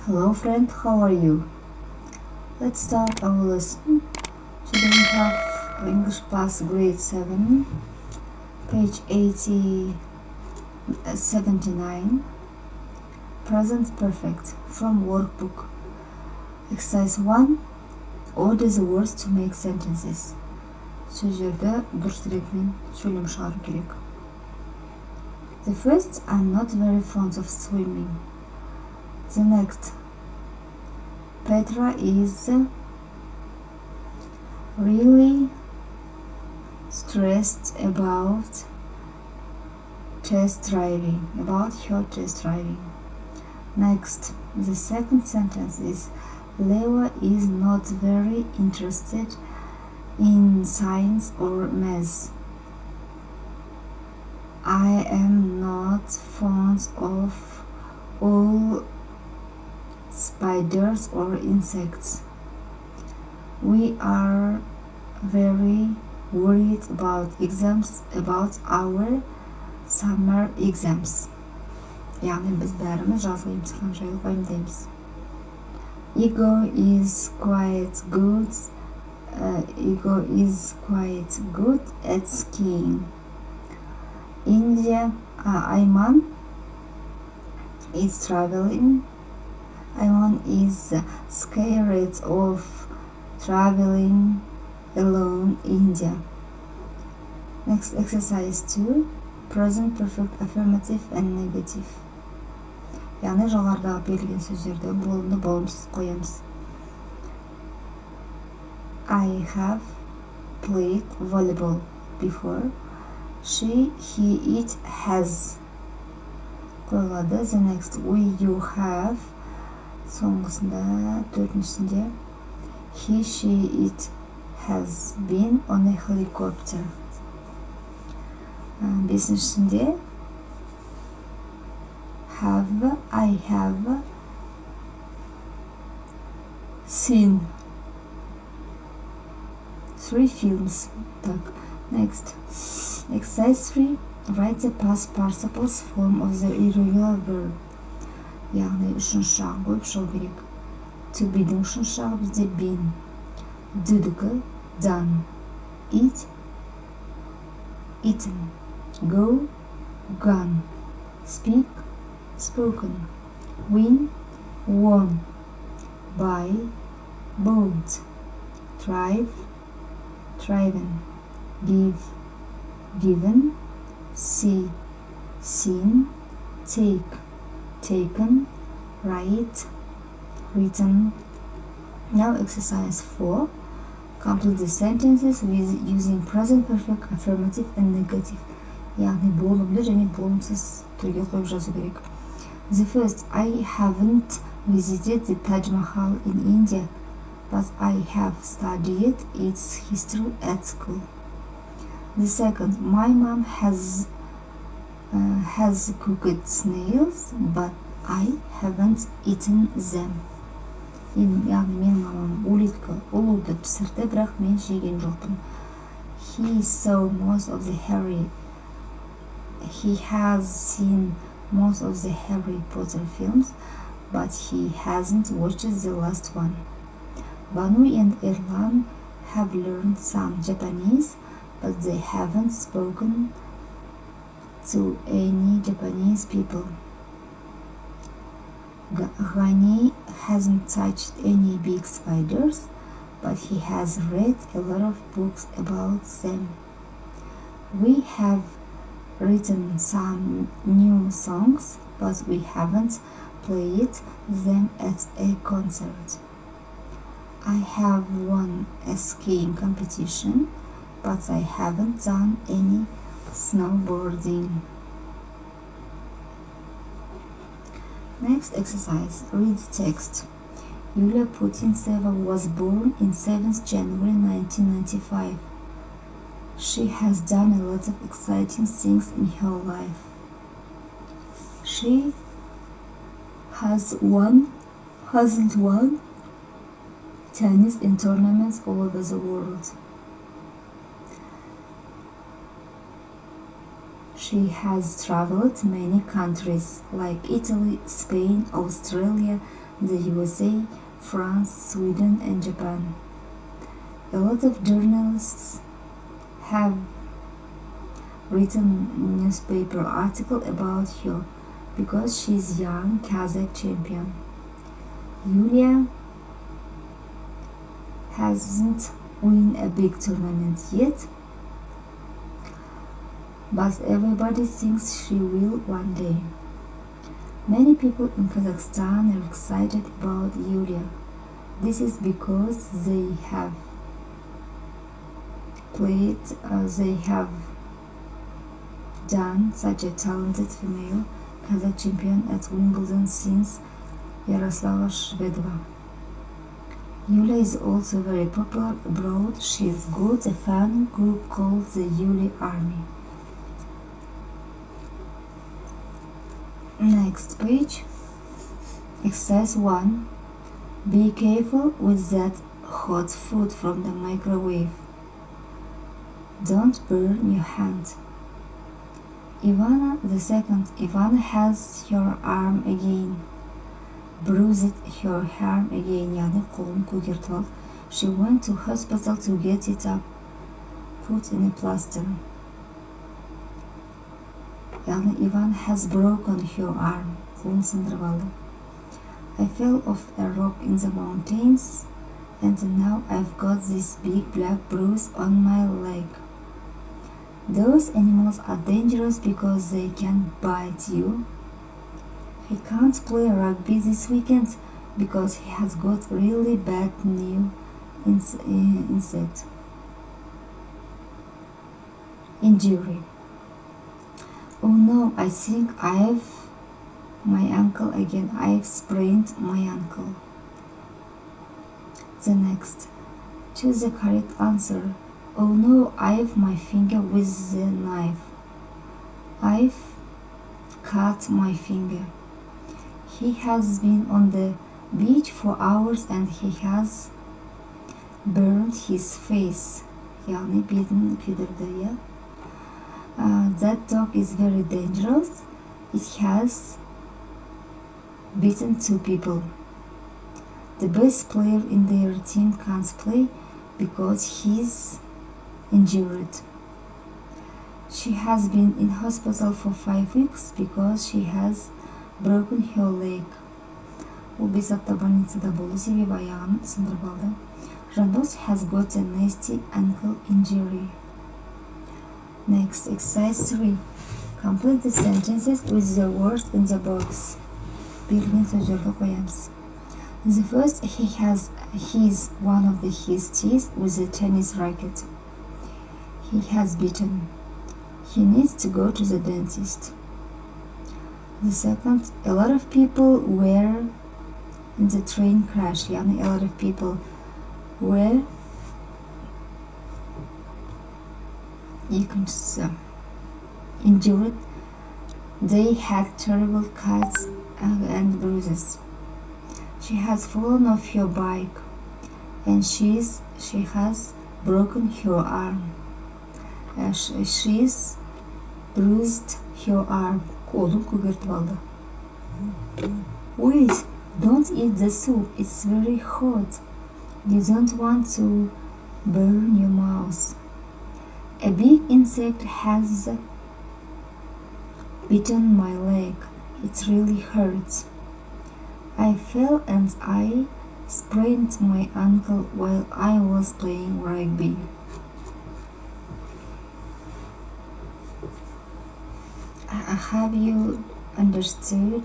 Hello friend, how are you? Let's start our lesson. Today we have English class grade 7, page 79, present perfect from workbook. Exercise 1, order the words to make sentences. Сөздерді дұрыс ретімен сөйлем шығару керек. The first, I'm not very fond of swimming. The next, Petra is really stressed about her test driving. Next, the second sentence is Leo is not very interested in science or math. I am not fond of all spiders or insects. We are very worried about our summer exams. Yani biz bәріміз жазғы емтихан жайлы уайымдаймыз. Ego is quite good at skiing. Ayman is scared of traveling alone in India. Next, exercise 2, present perfect affirmative and negative. Yani жоғарыдағы берілген сөздерді болымды болымсыз қоямыз. I have played volleyball before. He, it has қойылады. The next, you have соңғысында төртіншісінде he, she, it has been on a helicopter. Бесіншісінде I have seen 3 films. Next, exercise 3, write the past participle form of the irregular verb. Яғни үшінші жағын қойып шығу керек. To be'дің үшінші жағы бізде been, do'дікі done, eat, eaten, go, gone, speak, spoken, win, won, buy, bought, thrive, thriven, give, given, see, seen, take, taken, write, written. Now exercise 4. Complete the sentences with using present perfect, affirmative and negative. яғни болымды және болымсыз түрге қойып жазу керек. The first, I haven't visited the Taj Mahal in India, but I have studied its history at school. The second, my mom has cooked snails, but I haven't eaten them. Яғни менің мамам улуды пісірді, бірақ мен жеген жоқпын. He has seen most of the Harry Potter films, but he hasn't watched the last one. Banu and Erlan have learned some Japanese, but they haven't spoken to any Japanese people. Ghani hasn't touched any big spiders, but he has read a lot of books about them. We have written some new songs, but we haven't played them at a concert. I have won a skiing competition, but I haven't done any snowboarding. Next exercise, read the text. Yulia Putintseva was born in 7th January 1995. She has done a lot of exciting things in her life. She hasn't won tennis in tournaments all over the world. She has traveled many countries like Italy, Spain, Australia, the USA, France, Sweden, and Japan. A lot of journalists have written newspaper article about her because she's young Kazakh champion. Yulia hasn't won a big tournament yet, but everybody thinks she will one day. Many people in Kazakhstan are excited about Yulia. This is because they have done such a talented female Kazakh champion at Wimbledon since Yaroslava Shvedova. Yulia is also very popular abroad. She's got a fan group called the Yulia Army. Next page. Exercise 1. Be careful with that hot food from the microwave. Don't burn your hand. Ivana has her arm again. Bruised her arm again. Yani kolunu kөгертіп алып. She went to hospital to get it up. Put in a plaster. Yani Ivana has broken her arm. Kolunu sындырып aldı. I fell off a rock in the mountains and now I've got this big black bruise on my leg. Those animals are dangerous because they can bite you. He can't play rugby this weekend because he has got really bad knee injury. Oh no, I think I've my ankle again. I've sprained my ankle. The next. Choose the correct answer. Oh no, I've my finger with the knife. I've cut my finger. He has been on the beach for hours and he has burned his face. Yani beden kuydirdi ya. That dog is very dangerous. It has beaten 2 people. The best player in their team can't play because he's injured. She has been in hospital for 5 weeks because she has broken her leg. Ол 5 апта больницада болды, себебі аяғын сындырып алды. Жандос has got a nasty ankle injury. Next, exercise 3. Complete the sentences with the words in the box. Берілген сөздерді қоямыз. The first, he's one of his teeth with a tennis racket. He has bitten. He needs to go to the dentist. The second, a lot of people were in the train crash. Yani a lot of people were injured. They had terrible cuts and bruises. She has fallen off her bike and she has broken her arm. She's bruised her arm. Kolun kөгертіп aldı. Wait, don't eat the soup. It's very hot. You don't want to burn your mouth. A big insect has bitten my leg. It really hurts. I fell and I sprained my ankle while I was playing rugby. Have you understood